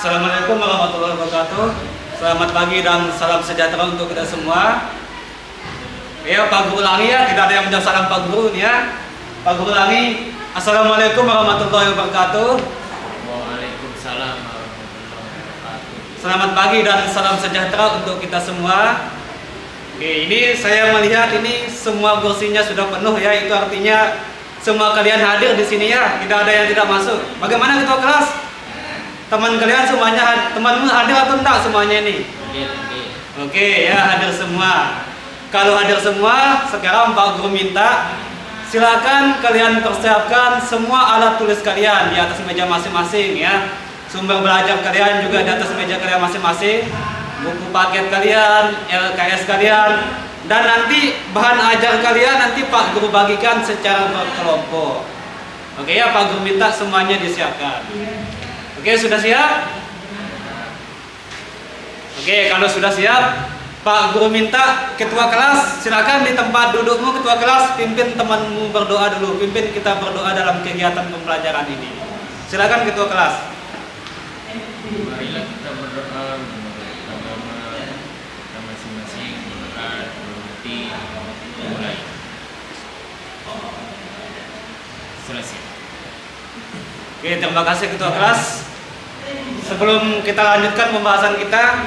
Assalamualaikum warahmatullahi wabarakatuh. Selamat pagi dan salam sejahtera untuk kita semua. Ya, Pak Guru Langi ya, tidak ada yang menjawab salam Pak Guru nih ya. Pak Guru Langi, Assalamualaikum warahmatullahi wabarakatuh. Waalaikumsalam warahmatullahi wabarakatuh. Selamat pagi dan salam sejahtera untuk kita semua. Oke, ini saya melihat ini semua kursinya sudah penuh ya, itu artinya semua kalian hadir di sini ya, tidak ada yang tidak masuk. Bagaimana ketua kelas? Teman kalian semuanya, temanmu hadir atau enggak semuanya ini? Oke ya, hadir semua. Kalau hadir semua, sekarang Pak Guru minta silakan kalian persiapkan semua alat tulis kalian di atas meja masing-masing ya. Sumber belajar kalian juga di atas meja kalian masing-masing. Buku paket kalian, LKS kalian, dan nanti bahan ajar kalian nanti Pak Guru bagikan secara berkelompok. Oke ya, Pak Guru minta semuanya disiapkan. Oke, sudah siap? Oke, kalau sudah siap, Pak Guru minta ketua kelas silakan di tempat dudukmu ketua kelas pimpin temanmu berdoa dulu, pimpin kita berdoa dalam kegiatan pembelajaran ini. Silakan ketua kelas. Marilah kita berdoa menurut agama kita masing-masing, berdoa berhenti mulai. Selesai. Oke, terima kasih ketua kelas. Sebelum kita lanjutkan pembahasan kita,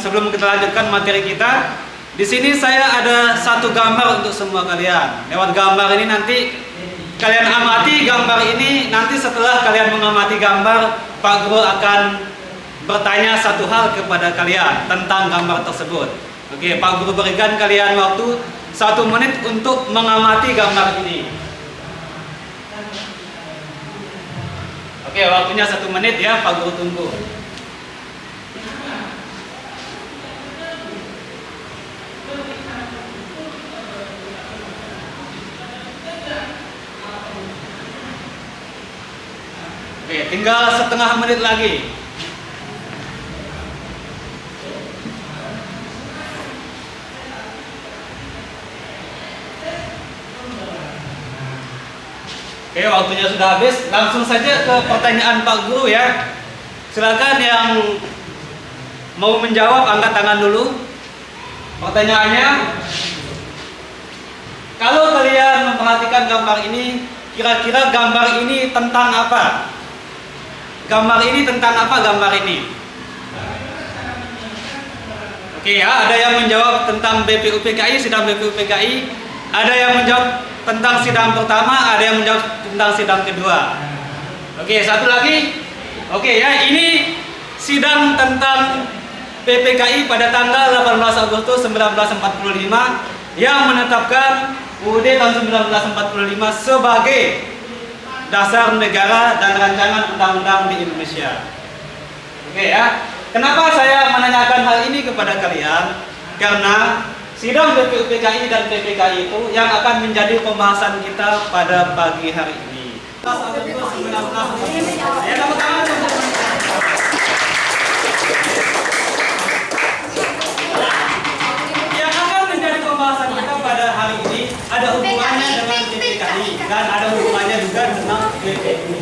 sebelum kita lanjutkan materi kita, di sini saya ada satu gambar untuk semua kalian. Lewat gambar ini nanti kalian amati gambar ini. Nanti setelah kalian mengamati gambar, Pak Guru akan bertanya satu hal kepada kalian tentang gambar tersebut. Oke, Pak Guru berikan kalian waktu 1 menit untuk mengamati gambar ini. Oke, waktunya 1 menit ya, Pak Guru tunggu. Oke, tinggal setengah menit lagi. Oke, waktunya sudah habis. Langsung saja ke pertanyaan Pak Guru ya. Silakan yang mau menjawab angkat tangan dulu. Pertanyaannya, kalau kalian memperhatikan gambar ini, kira-kira gambar ini tentang apa? Gambar ini tentang apa gambar ini? Oke ya, ada yang menjawab tentang BPUPKI, sidang BPUPKI. Ada yang menjawab tentang sidang pertama, ada yang menjawab tentang sidang kedua. Oke, satu lagi. Oke ya, ini sidang tentang PPKI pada tanggal 18 Agustus 1945 yang menetapkan UUD tahun 1945 sebagai dasar negara dan rancangan undang-undang di Indonesia. Oke ya. Kenapa saya menanyakan hal ini kepada kalian? Karena sidang BPUPKI dan PPKI itu yang akan menjadi pembahasan kita pada pagi hari ini. Yang akan menjadi pembahasan kita pada hari ini ada hubungannya dengan PPKI dan ada hubungannya juga dengan BPUPKI.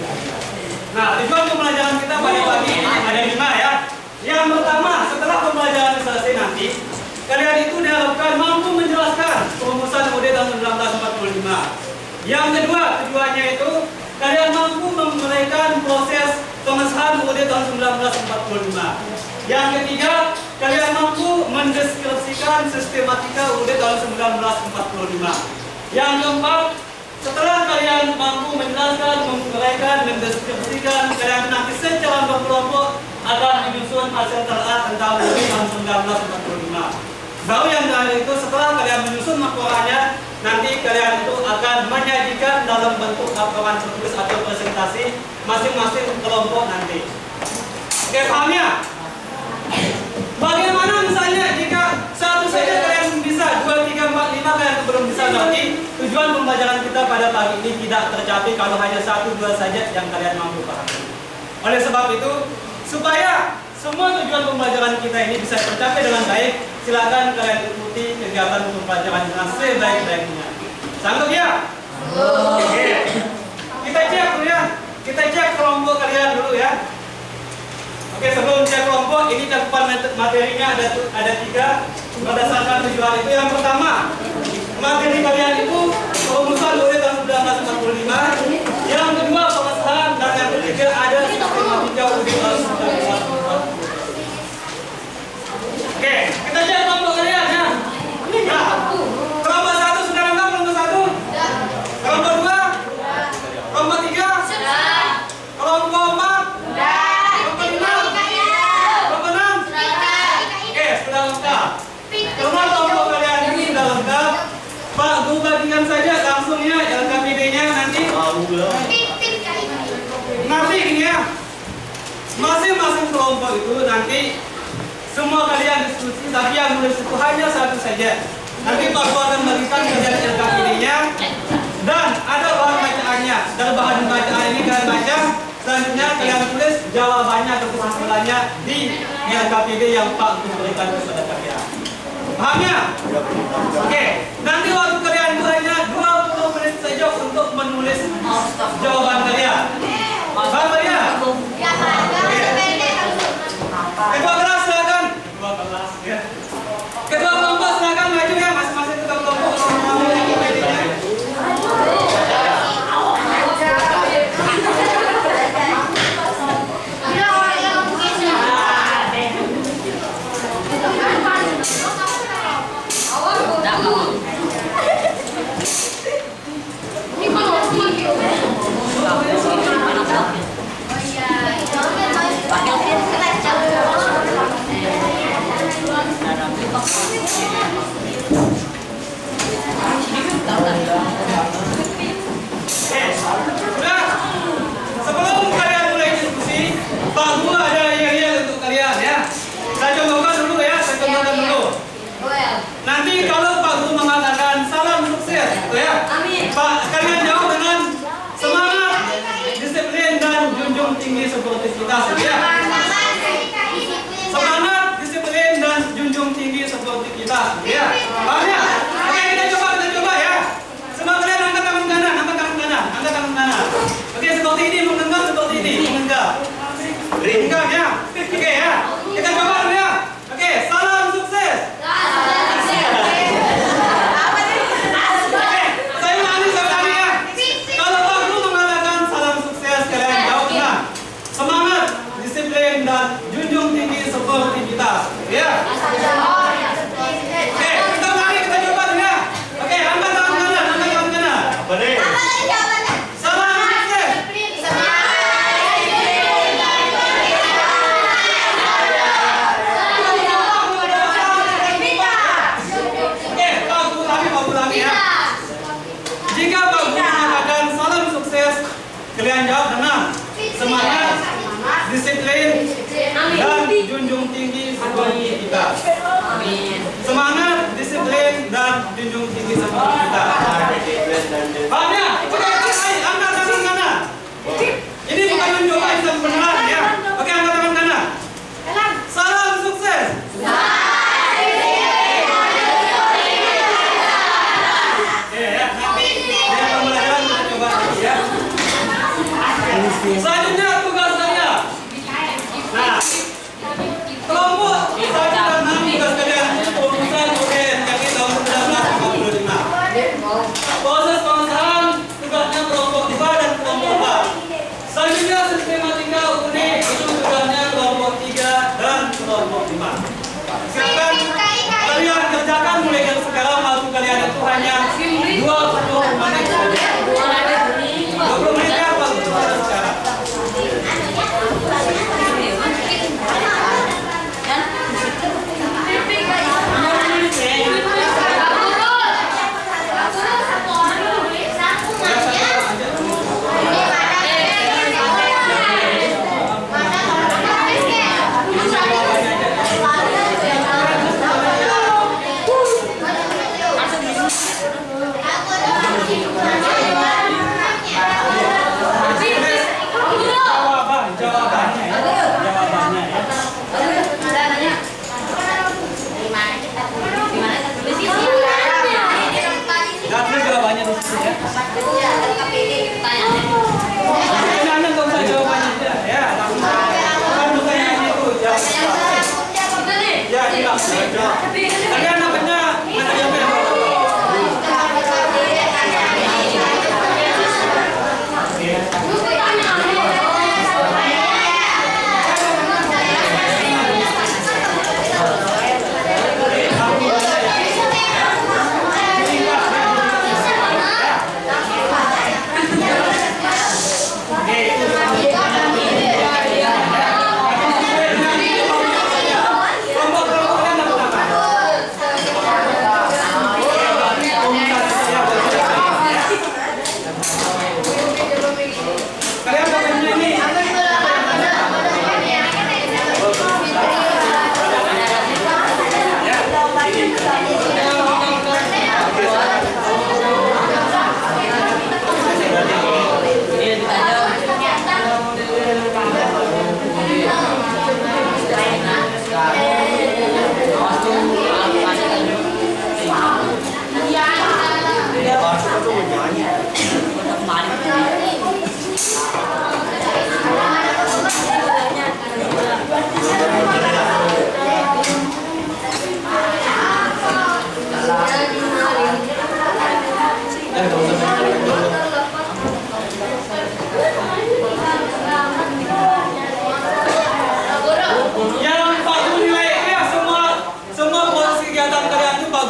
Nah, tujuan pembelajaran kita pada pagi ini ada 5 ya. Yang pertama, setelah pembelajaran selesai nanti, kalian itu diharapkan mampu menjelaskan perumusan UUD tahun 1945. Yang kedua, tujuannya itu kalian mampu memulaikan proses pengesahan UUD tahun 1945. Yang ketiga, kalian mampu mendeskripsikan sistematika UUD tahun 1945. Yang keempat, setelah kalian mampu menjelaskan, menguraikan, mendeskripsikan, kalian nanti secara berkelompok akan menyusun hasil telah tentang UUD tahun 1945. Baru yang terakhir itu setelah kalian menyusun laporannya, nanti kalian itu akan menyajikan dalam bentuk laporan tertulis atau presentasi masing-masing kelompok nanti. Oke, paham ya? Bagaimana misalnya jika satu saja kalian bisa, 2, 3, 4, 5 kalian belum bisa, berarti tujuan pembelajaran kita pada pagi ini tidak tercapai kalau hanya 1, 2 saja yang kalian mampu pahami. Oleh sebab itu, supaya semua tujuan pembelajaran kita ini bisa tercapai dengan baik, silakan kalian ikuti kegiatan pembelajaran dengan sebaik-baiknya. Sanggup ya? Oke. Kita cek dulu ya. Kita cek kelompok kalian dulu ya. Oke, sebelum dia kelompok, ini cakupan materinya ada 3 berdasarkan tujuan itu. Yang pertama, materi kalian itu perumusan UUD tahun 1945. Yang kedua, pengesahan, dan yang ketiga ada sistematika UUD tahun 1945. Oke, kita lihat kelompok kalian ya. Nah, kelompok 1 sudah lengkap, kelompok 1? Kelompok 2? Kelompok 3? Kelompok 4? Kelompok 5? Kelompok 6? Oke, sudah lengkap. Karena kelompok kalian ini sudah lengkap, Pak Guru bagikan saja langsung ya LKPD-nya nanti. Nanti gini ya, masing-masing kelompok itu nanti semua kalian diskusi, tapi yang nulis itu hanya satu saja. Nanti Pak Guru akan bagikan saja LKPD-nya dan ada bahan bacaannya. Dari bahan bacaan ini kalian baca, selanjutnya kalian tulis jawabannya atau kesimpulannya di LKPD yang Pak Guru berikan kepada kalian. Paham ya? Oke, nanti waktu kalian itu hanya 20 menit saja untuk menulis jawaban kalian. Paham ya? Ketua kelas silakan. Ketua kelas ya. Ketua kelompok silakan maju ya, masing-masing ketua kelompok. Sudah. Sebelum kalian mulai diskusi, Pak Guru ada yang untuk kalian ya. Saya contohkan dulu ya, Nanti kalau Pak Guru mengatakan salam sukses, gitu ya. Pak, kalian jawab dengan semangat, disiplin dan junjung tinggi sportivitas, gitu ya. Semangat, disiplin dan junjung tinggi sportivitas, gitu ya. Paham ya? Oke, kita coba ya. Semua kalian angkat tangan kanan, angkat tangan kanan. Oke, seperti ini mengenggam, seperti ini mengenggam. Mengenggam ya. Oke ya. Kita coba dulu ya. Oke, salam sukses. Oke, saya ulangi ya. Kalau Pak Guru mengatakan salam sukses, kalian jawab dengan semangat, disiplin dan junjung tinggi sportivitas. Ya. Oke, kita ulangi, kita coba dulu ya. Oke, angkat tangan kanan. Apa nih? Salam sukses. Oke, Pak Guru ulangi ya. Jika Pak Guru mengatakan salam sukses, kalian jawab dengan semangat, disiplin, dan junjung tinggi sportivitas. Semangat, disiplin, dan junjung tinggi sportivitas. Paham ya? Oke, angkat tangan kanan. Ini bukan mencoba, ini beneran ya. Oke, angkat tangan kanan. Salam sukses. Oke ya, nanti dia pembelajaran kita coba lagi ya. Selanjutnya tugas saya. Nah, kelompok 1 dan 6 tugas kalian urusan UNKRI tahun 1945. Proses pengesahan tugasnya kelompok 2 dan kelompok 4. Selanjutnya sistematika Kalian namanya mana yang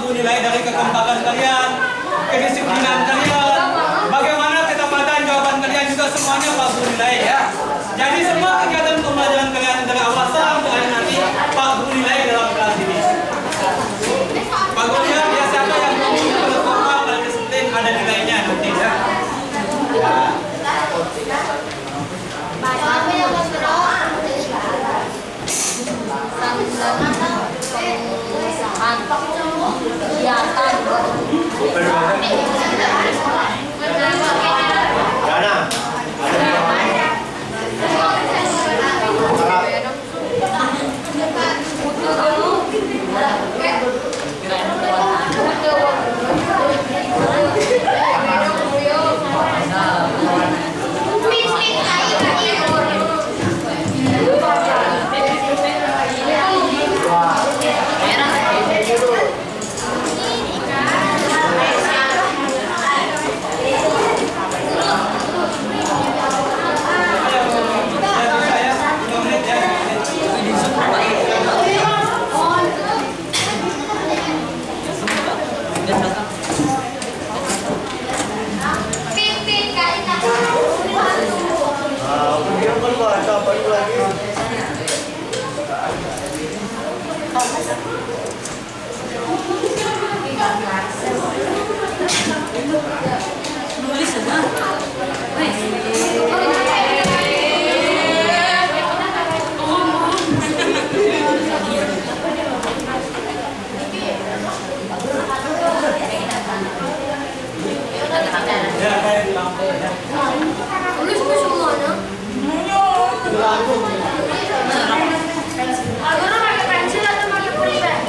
nilai dari kekompakan kalian, kedisiplinan kalian, bagaimana ketepatan jawaban kalian juga semuanya bagus nilai ya. Jadi semua kegiatan pembelajaran kalian dari awal sampai akhir nanti bagus nilai dalam kelas ini. Bagus ya, siapa yang berkompak dan disiplin ada nilainya nanti ya.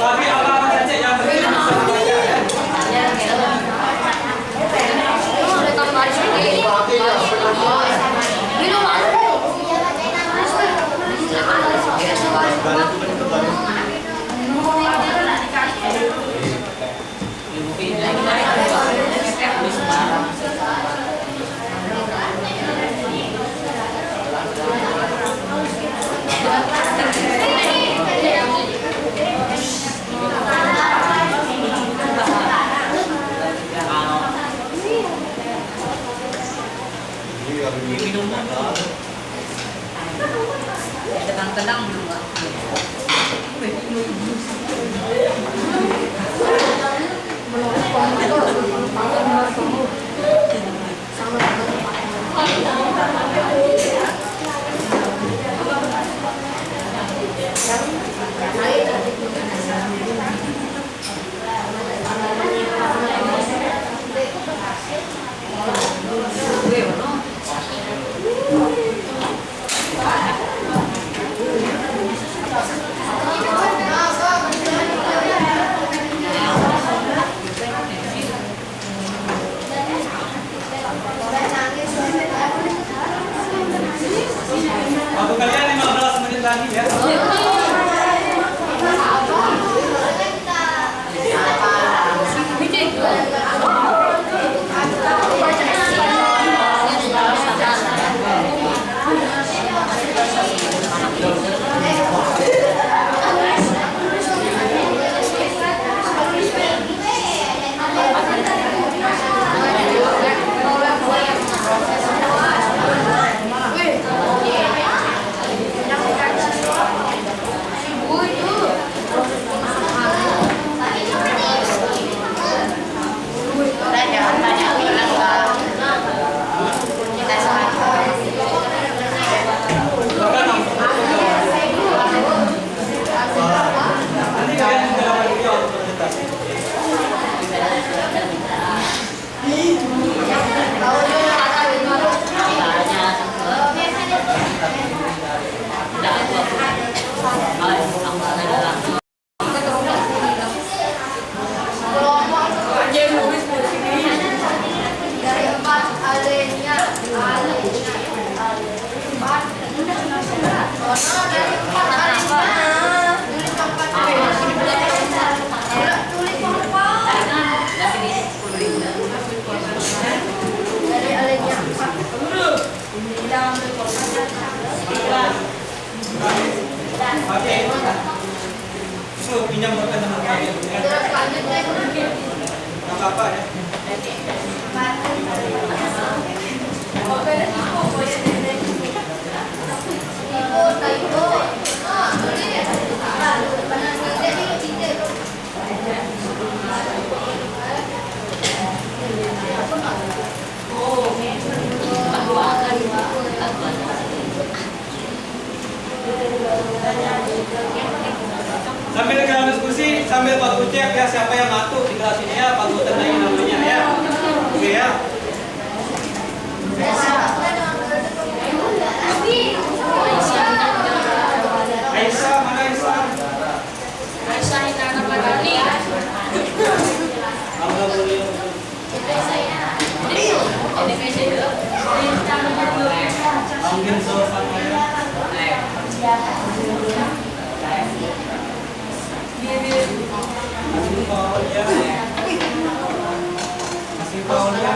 Tapi apa-apa saja yang penting bisa dibaca ya. Tenang-tenang dulu. Waktu kalian 15 menit lagi ya. Dari 4 alenya. Oke. So, pinjam bukan teman kalian. Nggak apa-apa ya. Sambil kita diskusi, sambil Pak Gu cek ya siapa yang masuk di kelas ini ya, Pak Gu tandai namanya ya. Oke ya. Aisyah, mana Aisyah? Mungkin soal Masih Paulia.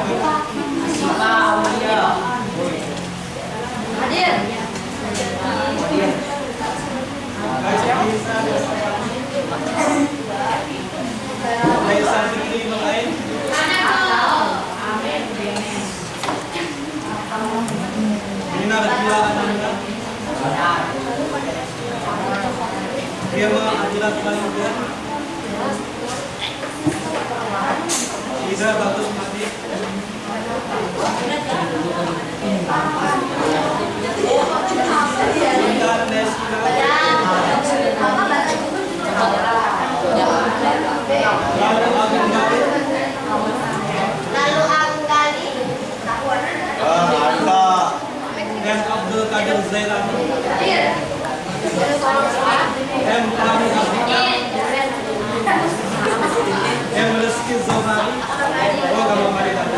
Hadir. Aisyah Fikri Malain. Nina Rajila Ananda. Priyama Ajila Tulanudya. Ida Bagus Mati. Intan Nesina. Lalu Agung Mati. Dan Abdul Qadir Zailani. M. Kami Afrika. M. Rizky Zohari. Oh, kamu mari tadi.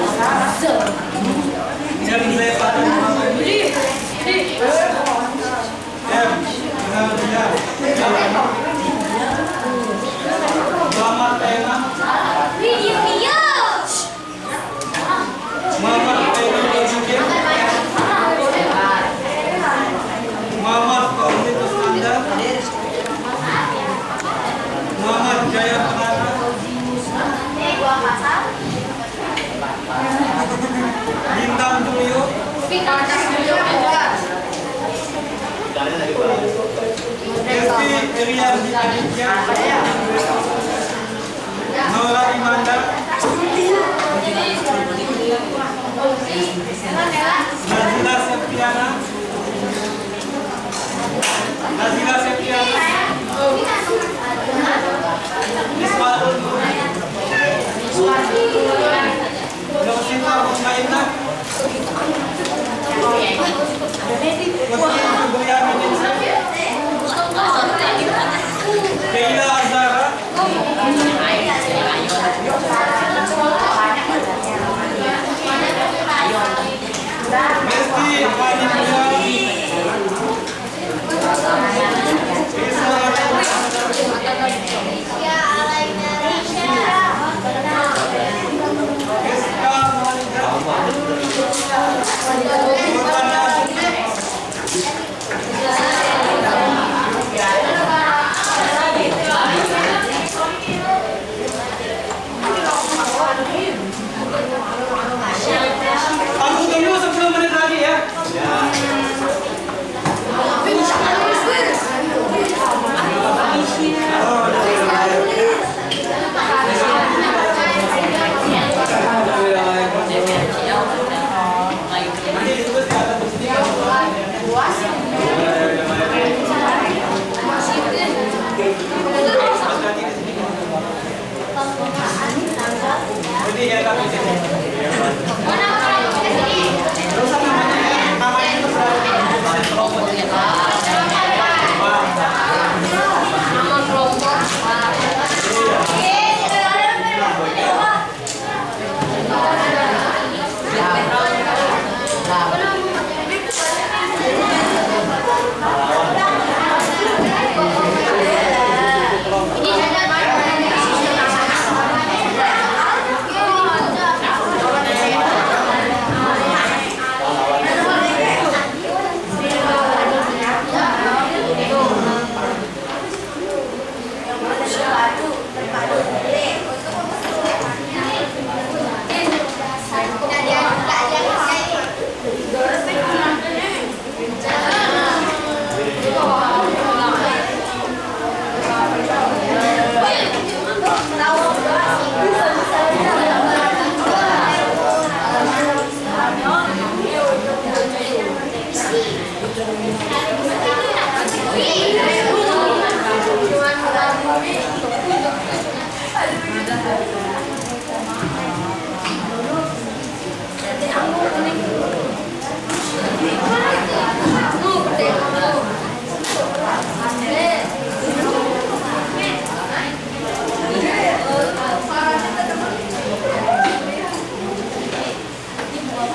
M. Zaifati Muhammad. M. Nadia. Muhammad Tena. Muhammad Tena Rizky. Muhammad Fauzi Kusnanda. Muhammad Jaya Penata. Bintang Julio. Esti Iriardi Aditya. Nora Imanda. Nazila Septiana. Nazila Septiana. Ismail Nur. Yosita Musmainah. Keila Azhara. Mesti Aditya.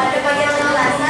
Ada bagian penjelasan.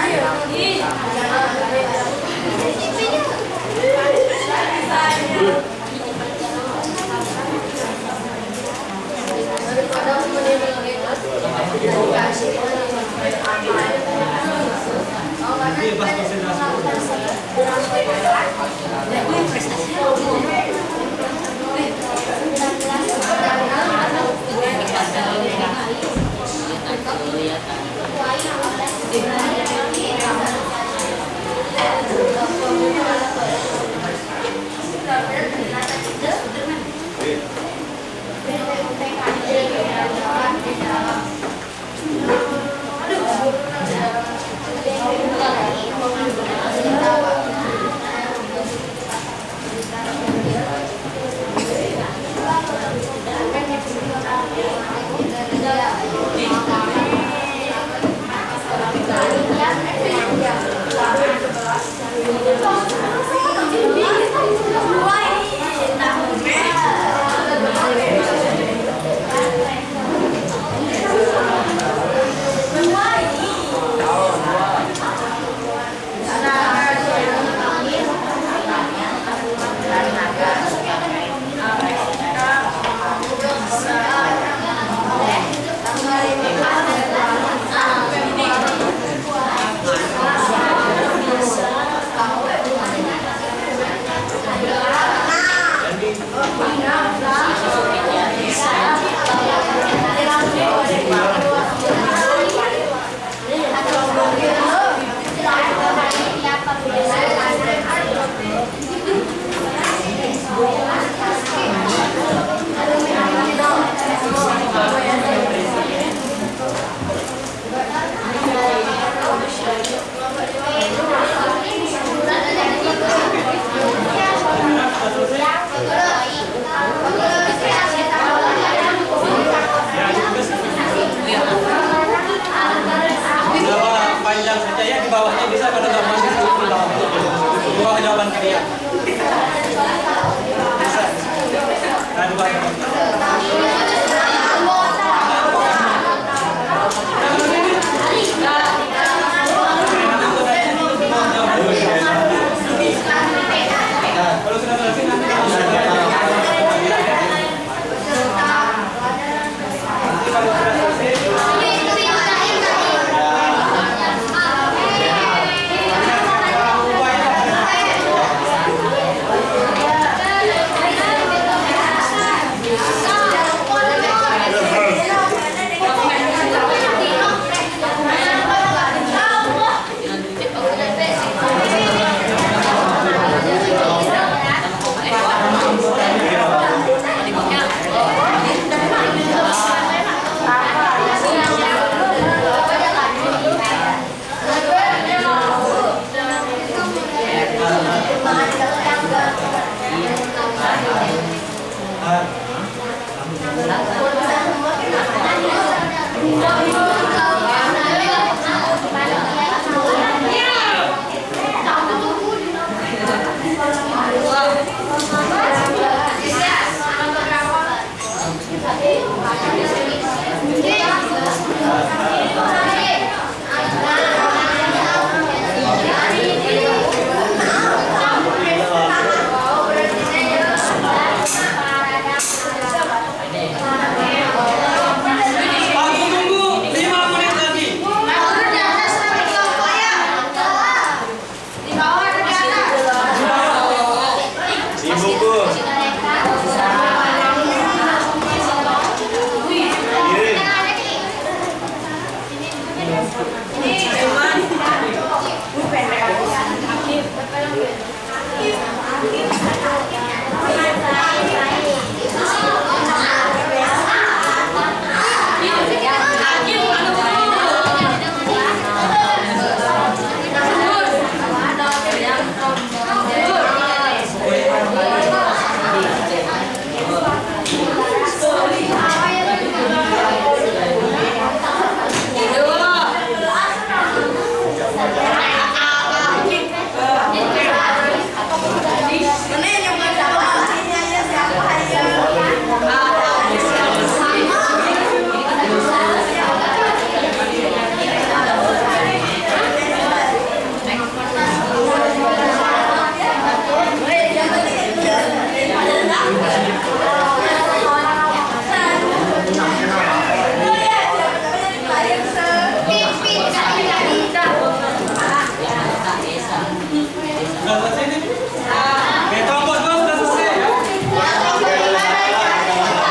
Sudah selesai nih? Oke, kelompok 2 sudah selesai ya? Kelompok 5 juga sudah selesai.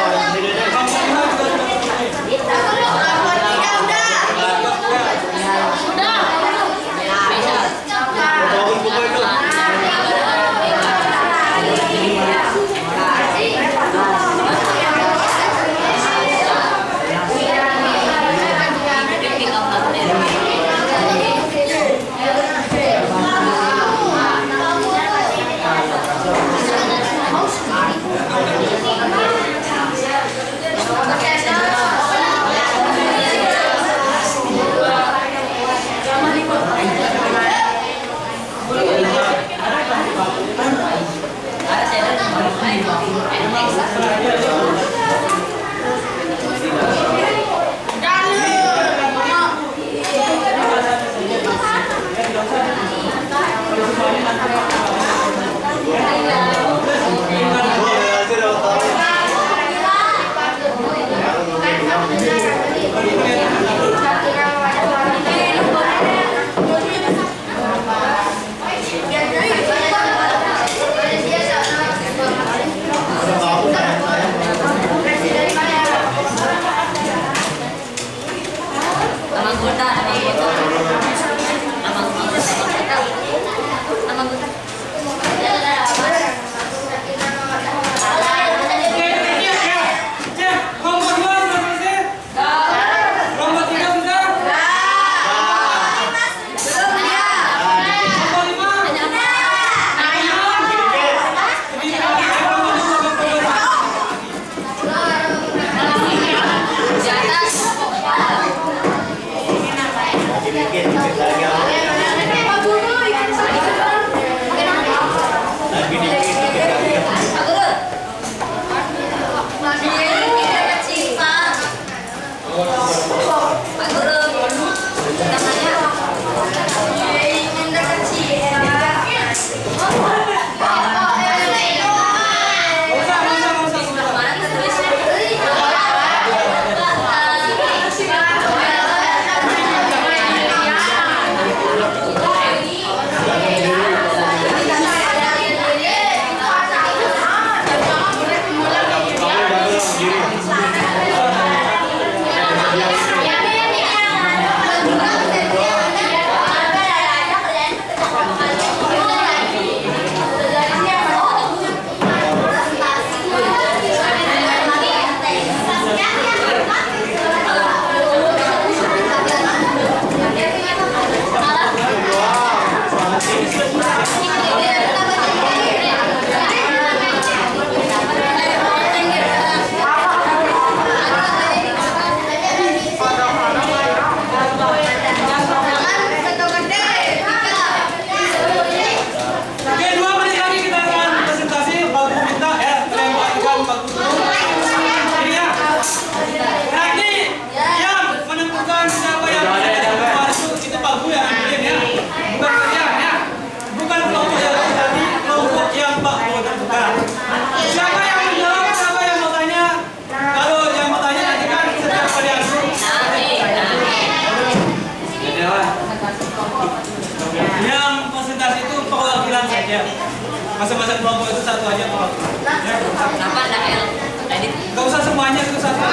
Masa-masa kelompok itu satu aja kalau. Ya. Kenapa ada L? Tadi. Gak usah semuanya itu satu.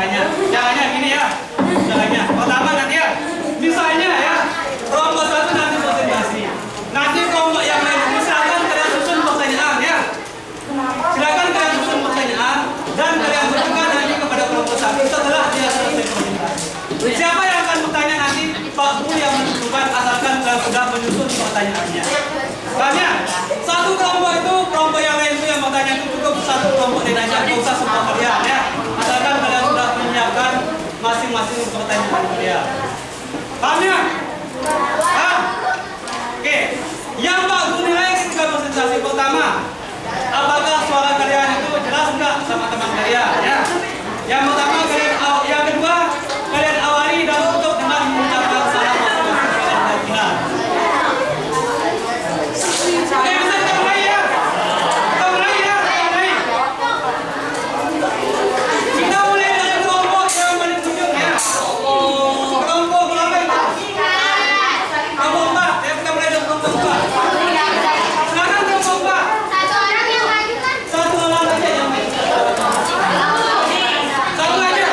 caranya. Caranya gini ya. Caranya. Pertama nanti ya. Misalnya ya, kelompok satu nanti presentasi. Nanti kelompok yang lain silakan kalian susun pertanyaan ya. Silakan kalian susun pertanyaan dan kalian berikan nanti kepada kelompok satu setelah dia selesai presentasi. Siapa yang akan bertanya nanti? Pak Guru yang menentukan asalkan kalian sudah menyusun pertanyaannya. Tanya, satu kelompok itu, kelompok yang lain itu yang bertanya itu cukup satu kelompok ditanya, tidak usah semua kalian ya. Asalkan kalian sudah menyiapkan masing-masing pertanyaan kalian. Paham ya? Paham? Oke, yang Pak Guru nilai ketika presentasi pertama, apakah suara kalian itu jelas enggak sama teman kalian ya? Yang pertama kalian, yang kedua kalian awali dan tutup dengan mengucapkan salam masing-masing kalian dan benar. Oke, bisa kita mulai ya? Kita mulai ya? Kita mulai. Kita mulai dari kelompok yang paling ujung ya. Kelompok berapa itu? Kelompok 4. Ya, kita mulai dari kelompok 4. Silakan kelompok 4. Satu orang aja yang main. Satu aja.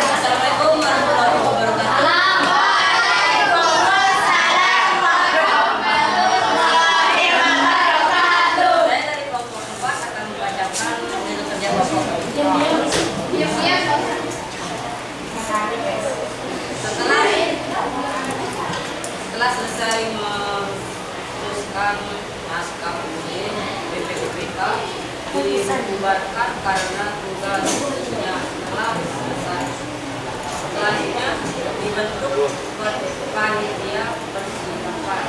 Assalamualaikum warahmatullahi wabarakatuh. Saya dari kelompok 4 akan membacakan unit kerja kelompok. Setelah selesai menuliskan naskah ujian BPUPK dibubarkan karena tugasnya telah selesai. Selanjutnya dibentuk panitia persiapan.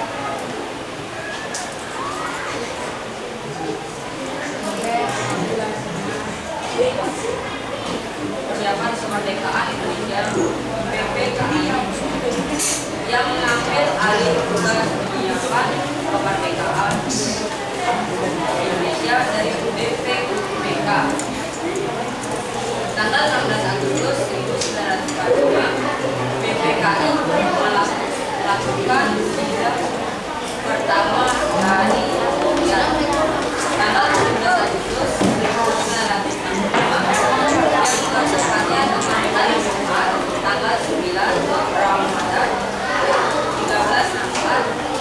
Persiapan kemerdekaan Indonesia PPKI yang mengambil alih tugas penyiapan kemerdekaan Indonesia dari BPUPK. Tanggal 16 Agustus 1945 BPKI melakukan sidang pertama dari yang tanggal 17 Agustus 1965 yang tepatnya dengan hari Jumat tanggal 9 Ramadan 1364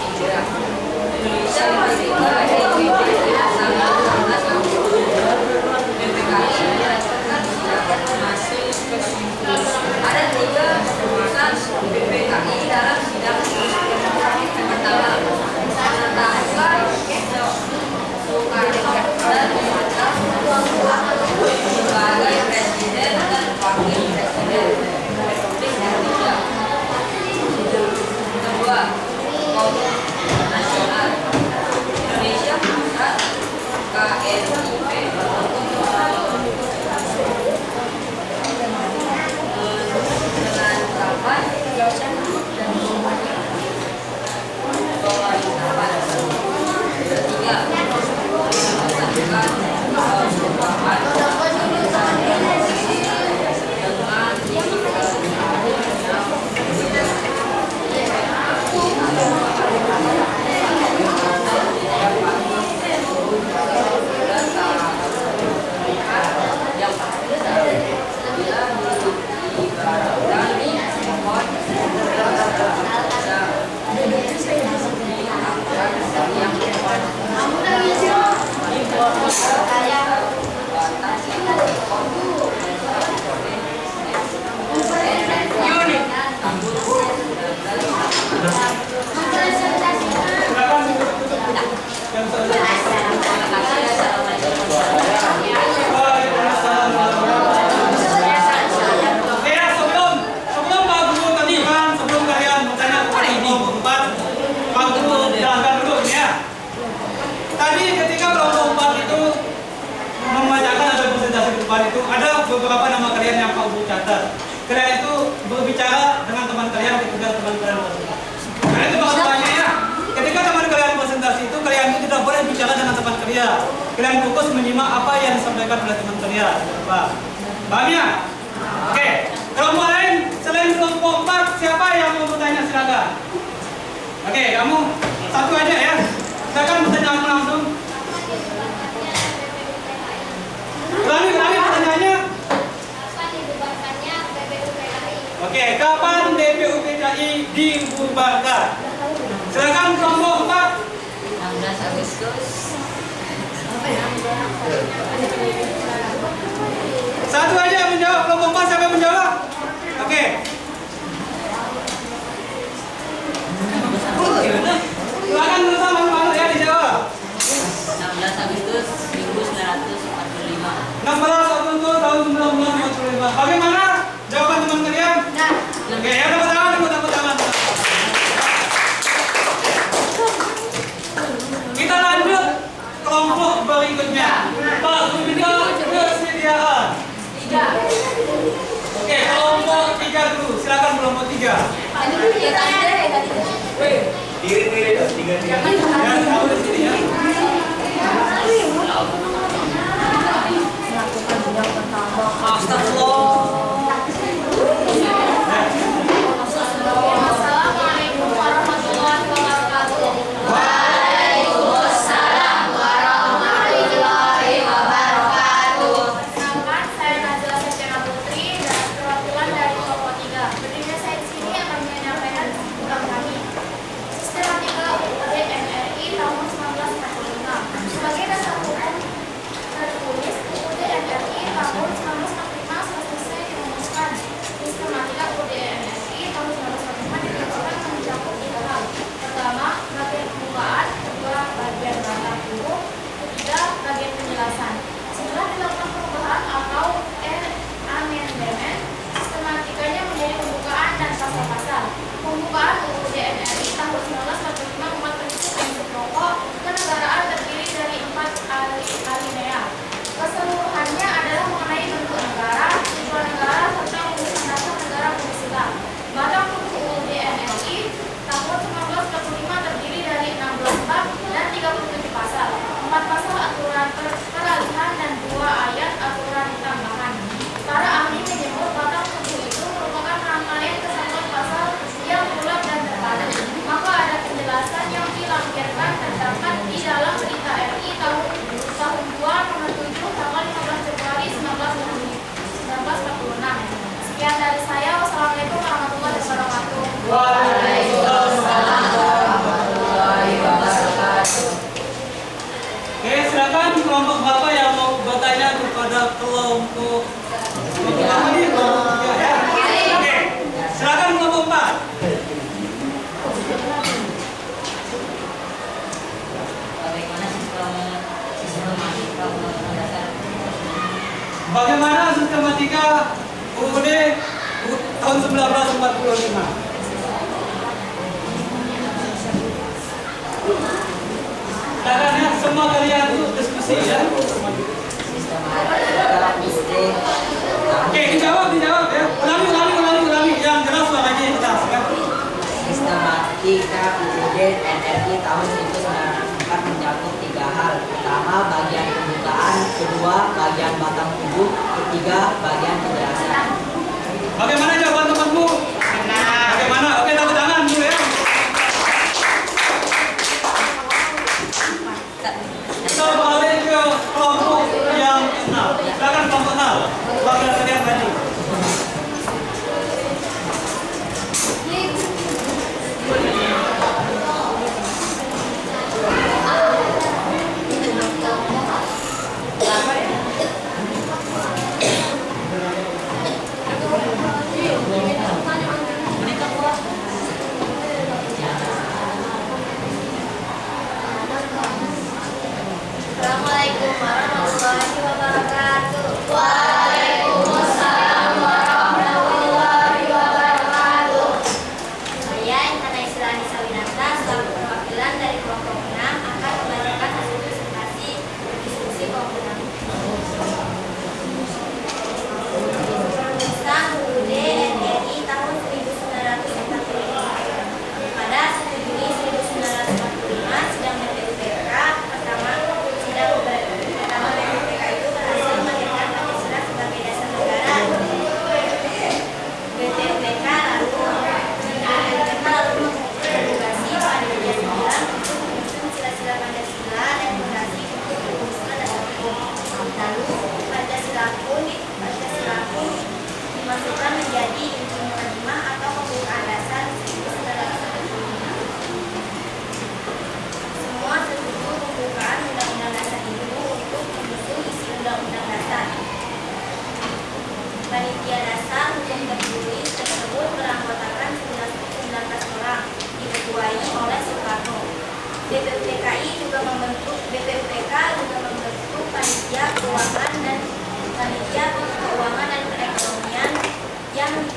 beberapa nama kalian yang Pak Ibu catat. Kalian itu berbicara dengan teman kalian ketika teman kalian presentasi. Karena itu bahasanya ya. Ketika teman kalian presentasi itu, kalian itu tidak boleh bicara dengan teman kalian. Kalian fokus menyimak apa yang disampaikan oleh teman kalian. Paham ya? Oke. Kelompok lain selain kelompok 4, siapa yang mau bertanya silakan. Oke, kamu satu aja ya. Silakan pertanyaan langsung. Ulangi pertanyaannya. Oke, kapan BPUPKI dibubarkan? Silakan kelompok 4. 16 Agustus. Satu aja yang menjawab, kelompok 4 siapa yang menjawab? Oke. Silakan bersama sama ya dijawab. 16 Agustus 1945. 16 Agustus tahun 1945. Bagaimana jawaban teman kalian? Oke, ya tepuk tangan. Kita lanjut kelompok berikutnya. Pak Subita kesediaan. Oke, kelompok 3 dulu. Silakan kelompok 3. Diri dah, tiga. Ya, kamu di sini ya. Assalamualaikum warahmatullahi wabarakatuh. Waalaikumsalam warahmatullahi wabarakatuh. Perkenalkan, saya Nazila Septiana Putri dan perwakilan dari kelompok 3. Berdirinya saya di sini akan menyampaikan tentang kami. Sistematika UUD NRI tahun 1945. Sebagai dasar hukum tertulis, UUD NRI tahun 1945 selesai dirumuskan. Sistematika UUD NRI tahun 1945 dirumuskan mencakup 3 hal. Pertama, bagian pembukaan, kedua, bagian batang huruf, ketiga, bagian penjelasan. Setelah dilakukan perubahan atau amandemen, sistematikanya menjadi pembukaan dan pasal-pasal. Pembukaan UUD NRI tahun 1945 memuat prinsip pokok kenegaraan terdiri dari 4 alinea. Keseluruhannya adalah mengenai bentuk negara, tujuan negara, serta urusan dasar negara Pancasila. Batang tubuh UUD NRI tahun 1945 terdiri dari 16 bab dan 37 pasal, 4 pasal aturan peralihan dan 2 ayat aturan tambahan. Para ahli menyebut batang tubuh itu merupakan rangkaian kesatuan pasal yang bulat dan terpadu. Maka ada penjelasan yang dilampirkan terdapat di dalam berita RI tahun 2 nomor 7 tanggal 15 Februari 1946. Sekian dari saya. Wassalamualaikum warahmatullahi wabarakatuh. Waalaikumsalam warahmatullahi wabarakatuh. Oke, silakan kelompok berapa yang mau bertanya kepada kelompok apa nih? Kelompok 3 ya. Oke, silakan kelompok 4. Bagaimana sistematika undang-undang dasar? Bagaimana sistematika UUD tahun 1945? Caranya semua kalian itu diskusi ya. Sistematika UUD. Oke, dijawab ya. Ulangi. Yang jelas suaranya yang jelas ya. Sistematika UUD NRI tahun 1944 mencakup 3 hal. Pertama, bagian pembukaan, kedua, bagian batang tubuh, ketiga, bagian penjelasan. Bagaimana jawaban temanmu? Benar. Bagaimana? Oke, tepuk tangan dulu ya. Kita beralih ke kelompok yang 6. Silakan kelompok 6. Wakil kalian tadi.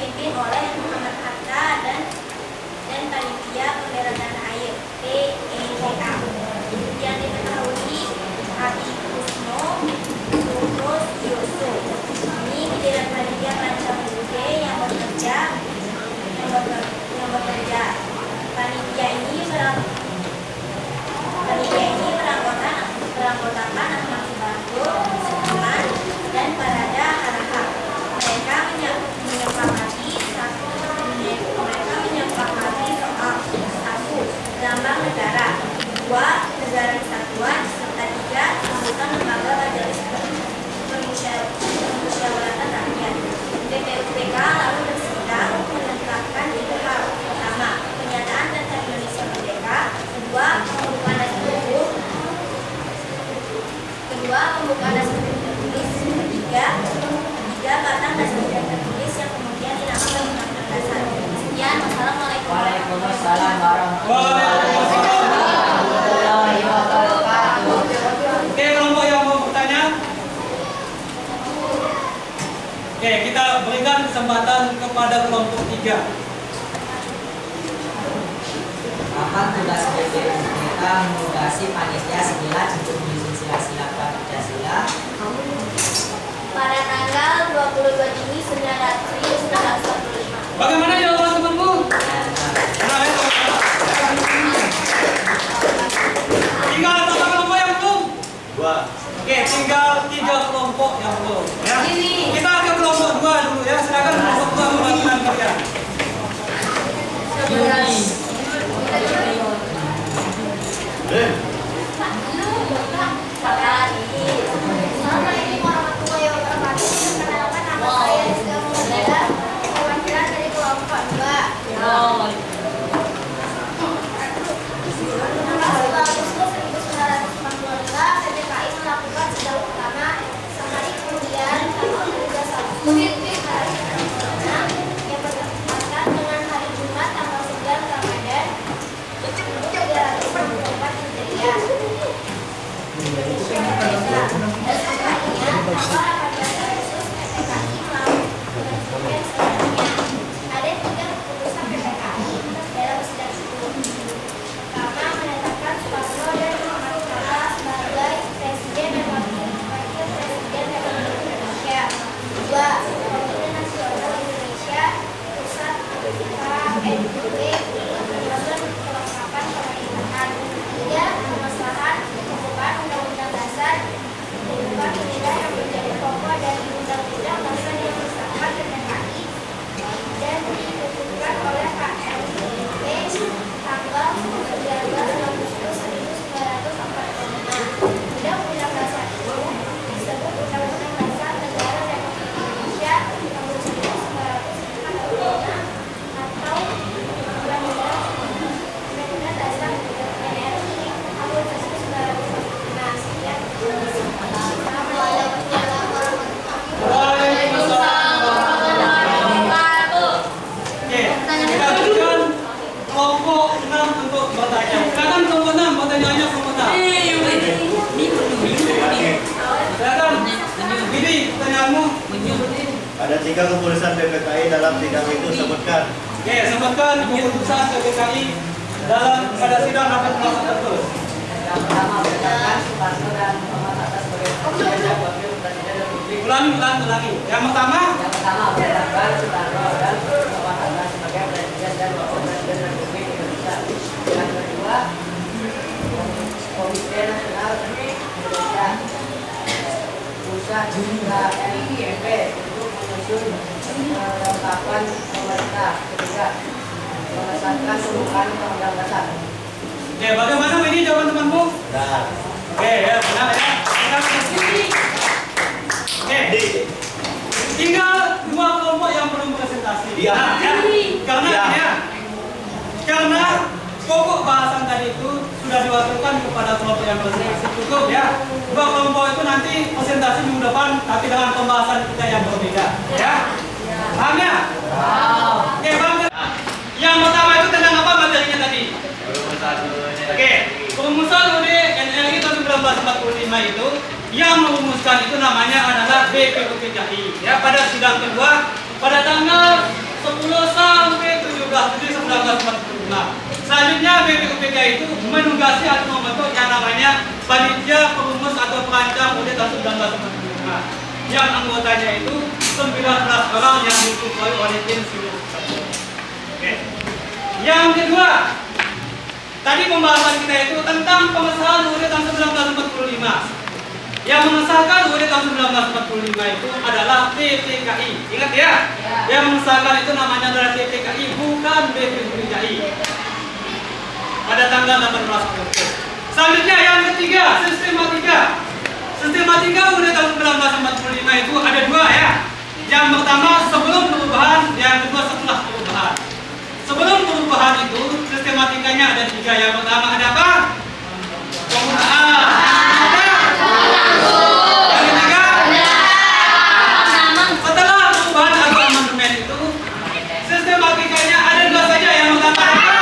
dipimpin oleh Muhammad Hatta dan Panitia Pembela Tanah Air (PETA). Yang diketahui Habib Kusno Yunus Yusuf. Ini pimpinan panitia perancang UUD yang bekerja. Panitia ini beranggotakan Ahmad Subardo, Sudirman, dan Barada Harahap. Mereka menyepakati soal satu, lambang negara, dua, negara kesatuan, serta tiga, pembentukan lembaga majelis permusyawaratan rakyat. BPUPK lalu bersidang menetapkan 3 hal. Pertama, pernyataan tentang Indonesia merdeka. Kedua, pembukaan dasar hukum. Kedua, pembukaan dasar hukum tertulis. Ketiga, batang dasar hukum tertulis yang kemudian dinamakan Undang-Undang Dasar. Sekian, wassalamualaikum Waalaikumsalam warahmatullahi wabarakatuh. Oke, kelompok yang mau bertanya? Oke, kita berikan kesempatan kepada kelompok 3. Apa tugas BPUPK menugasi panitia 9 untuk menyusun sila-sila Pancasila? Pada tanggal 22 Juni 1945. Bagaimana jawaban temanmu? Tinggal berapa kelompok yang belum? 2. Oke, tinggal 3 kelompok yang belum. Ya. Kita ke kelompok 2 dulu ya. Silakan kelompok 2 melakukan kerja. Assalamualaikum warahmatullahi wabarakatuh. Perkenalkan nama saya Rizka Muhammad, perwakilan dari kelompok 2. 16 Agustus 1945, PPKI melakukan sidang pertama. Sehari kemudian, tanggal 13 Agustus yang bertepatan dengan hari Jumat tanggal 9 Ramadan 1344 Hijriah. Indonesia merdeka. Dan setelahnya, tanggal 18 Agustus PPKI melakukan selanjutnya. Ada 3 keputusan PPKI dalam sidang itu. Pertama, menetapkan Soekarno dan Muhammad Hatta sebagai Presiden dan Wakil Presiden Republik Indonesia. 2. Komitmen Nasional Indonesia Pusat KNUP menyusun kelengkapan pemerintahan. 3. Pengesahan pembukaan Undang-Undang Dasar berupa inilah yang menjadi pokok dari Undang-Undang Dasar yang disahkan PPKI dan ditentukan oleh KNUP tanggal 19 Agustus 1945. Undang-Undang Dasar itu disebut Undang-Undang Dasar Negara Republik Indonesia tahun 1945 atau Undang-Undang Dasar NRI tahun 1945. Sekian. Waalaikumsalam warahmatullahi wabarakatuh. Oke, kita berikan kelompok 6 untuk bertanya. Silakan kelompok 6, pertanyaannya kelompok 6. Silakan. Ini pertanyaanmu. Ada 3 keputusan PPKI dalam sidang itu sebutkan. Oke, sebutkan keputusan PPKI dalam pada sidang rapat pleno tertulis. Yang pertama, menetapkan Soekarno dan Muhammad Hatta sebagai Presiden dan Wakil Presiden Republik. Ulangi. Yang pertama, Menetapkan Soekarno dan Muhammad Hatta sebagai Presiden dan Wakil Presiden Republik Indonesia. Yang kedua, Komite Nasional Indonesia Pusat KNUP untuk menyusun kelengkapan pemerintah. Ketiga, mengesahkan pembukaan Undang-Undang Dasar. oke, bagaimana ini jawaban temanmu? Nah, Oke, ya, benar ya. Kita ke sini. Oke, tinggal 2 kelompok yang belum presentasi. Iya. Nah, ya. Karena pokok bahasan tadi itu sudah diwakilkan kepada kelompok yang presentasi. Cukup ya. 2 kelompok itu nanti presentasi minggu depan, tapi dengan pembahasan kita yang berbeda. Ya. Paham ya? Oke, paham. Yang pertama itu tentang apa materinya tadi? Oke, perumusan UUD NRI tahun 1945 itu yang merumuskan itu namanya adalah BPUPKI. Ya, pada sidang kedua pada tanggal 1945. Selanjutnya BPUPK itu menugasi atau membentuk yang namanya Panitia Perumus atau Perancang UUD tahun 1945 yang anggotanya itu 19 orang yang diketuai oleh tim sivilis. Oke. Yang kedua, tadi pembahasan kita itu tentang pengesahan UUD tahun 1945. Yang mengesahkan UUD tahun 1945 itu adalah PPKI. Ingat ya? Yang mengesahkan itu namanya adalah PPKI, bukan BPUPKI. Pada tanggal 18 Agustus. Selanjutnya yang ketiga, sistematika. Sistematika UUD tahun 1945 itu ada dua ya. Yang pertama sebelum perubahan, yang kedua setelah perubahan. Sebelum perubahan itu sistematikanya ada tiga. Yang pertama ada apa? Penggunaan. Yang ketiga. Setelah perubahan atau amandemen itu sistematikanya ada dua saja. Yang pertama apa?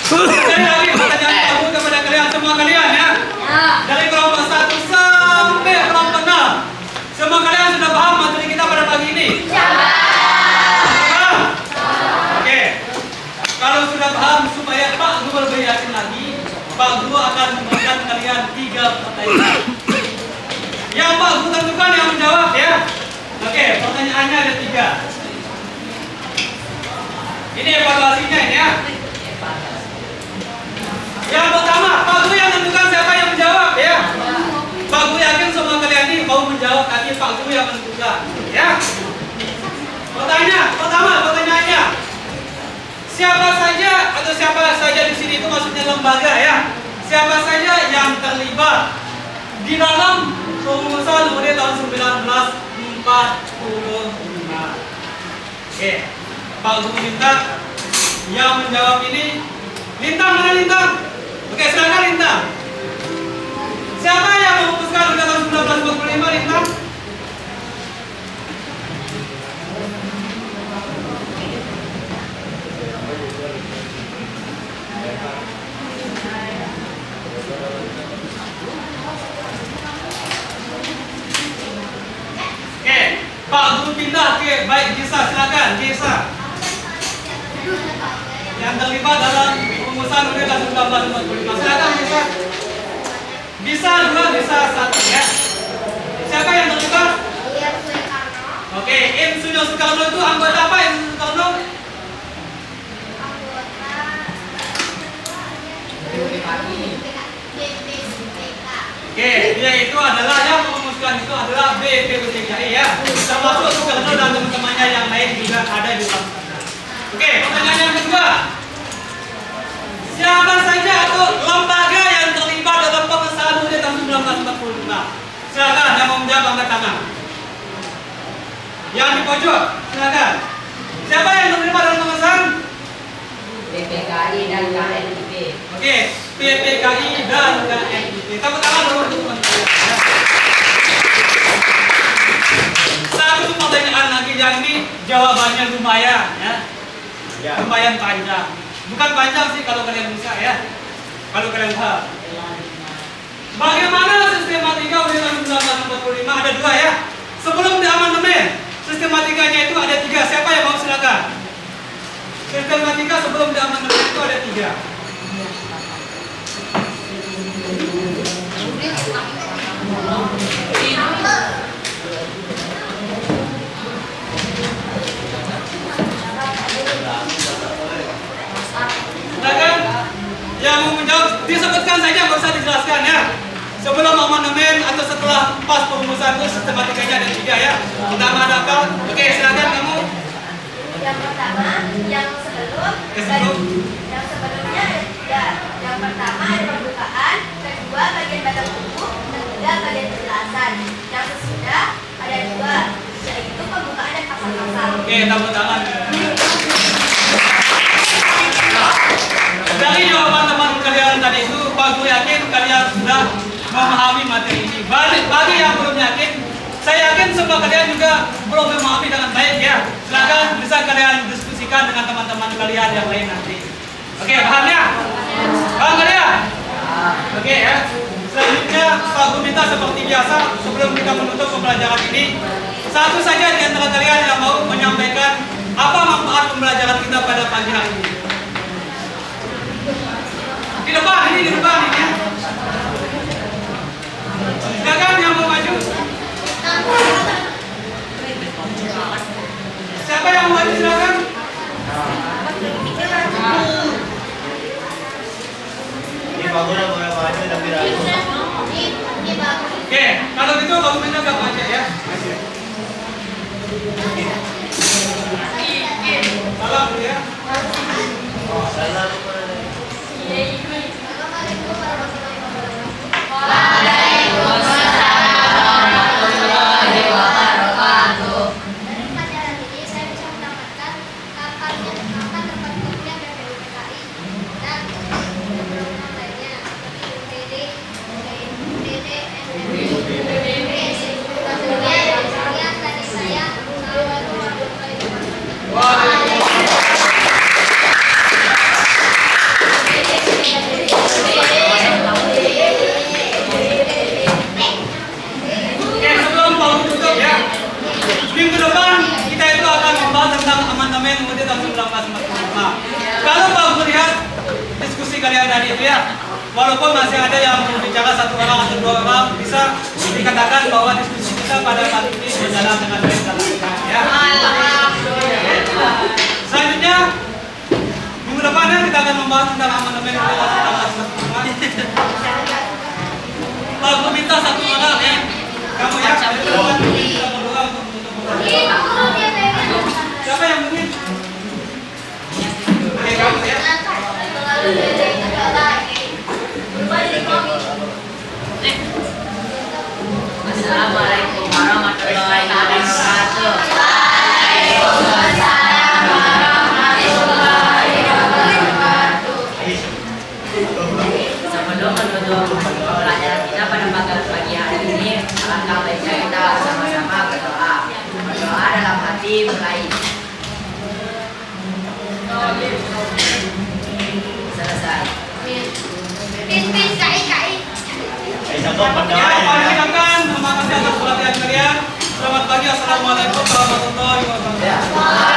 Sekali lagi pertanyaan tahu kepada kalian semua kalian ya. Dari kelompok 1 sampai kelompok 6. Semua kalian sudah paham materi kita pada pagi ini? Paham? Oke. Kalau sudah paham supaya Pak Guru lebih yakin lagi, Pak Guru akan memberikan kalian 3 pertanyaan. Yang Pak Guru tentukan yang menjawab ya. Oke, pertanyaannya ada 3. Ini evaluasinya ini ya. Yang pertama, Pak Guru yang menentukan siapa yang menjawab ya. Pak Guru yakin semua kalian ini mau menjawab, tapi Pak Guru yang menentukan ya. Pertanyaannya, siapa saja atau siapa saja di sini itu maksudnya lembaga ya. Siapa saja yang terlibat di dalam perumusan UUD tahun 1945. Oke, Pak Guru minta yang menjawab ini Lintang, mana Lintang? Oke, silakan Lintang. Siapa yang memutuskan UUD tahun 1945, Lintang? Oke, Pak Guru pindah ke baik Gisa, silakan Gisa. Yang terlibat dalam perumusan UUD tahun 1945. Silakan Gisa. Bisa 2, bisa 1 ya. Siapa yang terlibat? Oke, Insinyur Soekarno itu anggota apa Insinyur Soekarno? Oke, dia itu adalah yang merumuskan itu adalah BPUPKI ya. Termasuk Soekarno dan teman-temannya yang lain juga ada di dalam sana. Oke, pertanyaan yang kedua. Siapa saja atau lembaga yang terlibat dalam pengesahan UUD tahun 1945? Silakan yang mau menjawab angkat tangan. Yang di pojok, silakan. Siapa yang terlibat dalam pengesahan? PPKI dan KNIP. Oke, PPKI dan KNIP. Tepuk tangan dulu untuk teman-teman. Satu pertanyaan lagi yang ini jawabannya lumayan ya. Lumayan panjang. Bukan panjang sih kalau kalian bisa ya. Kalau kalian paham. Bagaimana sistematika UUD tahun 1945? Ada 2 ya. Sebelum diamandemen, sistematikanya itu ada 3. Siapa yang mau silakan? Sistematika sebelum diamandemen itu ada 3. Silakan. Yang mau menjawab disebutkan saja, nggak usah dijelaskan ya. Sebelum amandemen atau setelah pas perumusan itu sistematikanya ada 3 ya. Pertama ada apa? Oke, silakan kamu. Yang pertama, yang sebelumnya ada 3. Yang pertama ada pembukaan, kedua bagian batang tubuh, ketiga bagian penjelasan. Yang sesudah ada 2, yaitu pembukaan dan pasal-pasal. Oke, tepuk tangan. Dari jawaban teman kalian tadi itu, Pak Guru yakin kalian sudah memahami materi ini. Bagi yang belum yakin, saya yakin semua kalian juga belum memahami dengan baik ya. Silakan bisa kalian diskusikan dengan teman-teman kalian yang lain nanti. Oke, paham ya? Paham kalian? Oke ya. Selanjutnya Pak Guru minta seperti biasa sebelum kita menutup pembelajaran ini, Satu saja di antara kalian yang mau menyampaikan apa manfaat pembelajaran kita pada pagi hari ini. Di depan ini ya. Silakan yang mau maju. Siapa yang mau maju silakan. Ini bagus lah boleh maju tapi ragu. Oke, kalau gitu kamu minta kamu aja ya. Salam dulu ya. Salam. Dari pelajaran ini saya bisa mendapatkan kapan tempat kuliah BPUPKI dan yang lainnya seperti UTD, NMI, tentunya sekian dari saya. Assalamualaikum warahmatullahi wabarakatuh. Oke, sebelum mau tutup ya. Minggu depan kita itu akan membahas tentang amandemen UUD tahun 1945. Kalau mau melihat diskusi kalian tadi itu ya, walaupun masih ada yang berbicara satu orang atau dua orang, bisa dikatakan bahwa diskusi kita pada kali ini berjalan dengan baik dan lancar ya. Selanjutnya minggu depannya kita akan membahas tentang amandemen UUD tahun 1945. Lalu minta satu orang ya, kamu ya, dari depan kita berdoa untuk menutup pertemuan. Siapa yang mungkin? Oke, kamu ya. Assalamualaikum warahmatullahi wabarakatuh. Sebelum menutup pembelajaran kita pada pagi hari ini, alangkah baiknya kita sama-sama berdoa. Berdoa dalam hati mulai. Selesai. Siapa Ya, pendapat? kami ucapkan terima kasih atas perhatian kalian. Selamat pagi, assalamualaikum warahmatullahi wabarakatuh.